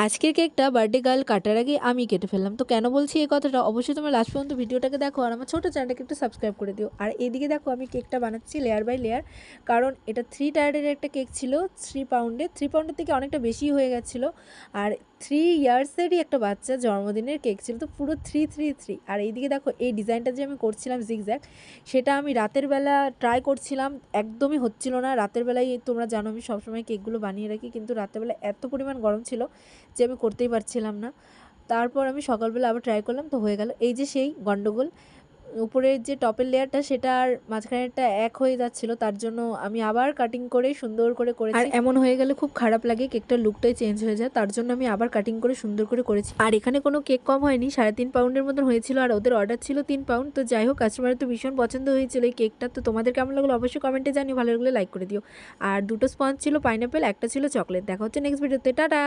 আজকের কেকটা birthday girl কাটার আগে আমি কেটে ফেললাম। তো কেন বলছি এই কথাটা, অবশ্যই তোমরা লাস্ট পর্যন্ত ভিডিওটাকে দেখো আর আমার ছোটো চ্যানেলটাকে একটু সাবস্ক্রাইব করে দিও। আর এইদিকে দেখো আমি কেকটা বানাচ্ছি লেয়ার বাই লেয়ার, কারণ এটা 3 টায়ারের একটা কেক ছিল, 3 পাউন্ডের থেকে অনেকটা বেশি হয়ে গেছিলো। আর 3 ইয়ার্সেরই একটা বাচ্চা জন্মদিনের কেক ছিল, তো পুরো 3 আর এইদিকে দেখো এই ডিজাইনটা যে আমি করছিলাম জিগজ্যাগ, সেটা আমি রাতের বেলা ট্রাই করছিলাম, একদমই হচ্ছিল না। রাতের বেলায় তোমরা জানো আমি সবসময় কেকগুলো বানিয়ে রাখি, কিন্তু রাতের বেলা এত পরিমাণ গরম ছিল যে আমি করতেই পারছিলাম না। তারপর আমি সকালবেলা আবার ট্রাই করলাম, তো হয়ে গেল। এই যে সেই গন্ডগোল, উপরের যে টপের লেয়ারটা সেটা আর মাঝখানেরটা এক হয়ে যাচ্ছিলো, তার জন্য আমি আবার কাটিং করে সুন্দর করে করেছি। আর এমন হয়ে গেলে খুব খারাপ লাগে, কেকটার লুকটাই চেঞ্জ হয়ে যায়, তার জন্য আমি আবার কাটিং করে সুন্দর করে করেছি। আর এখানে কোনো কেক কম হয়নি, 3.5 পাউন্ডের মতন হয়েছিল, আর ওদের অর্ডার ছিল 3 পাউন্ড। তো যাই হোক, কাস্টমারের তো ভীষণ পছন্দ হয়েছিল এই কেকটা। তো তোমাদের কেমন লাগলো অবশ্যই কমেন্টে জানিও, ভালো লাগলে লাইক করে দিও। আর 2টো স্পঞ্জ ছিল পাইনাপেল, একটা ছিল চকলেট। দেখা হচ্ছে নেক্সট ভিডিওতে, টাটা।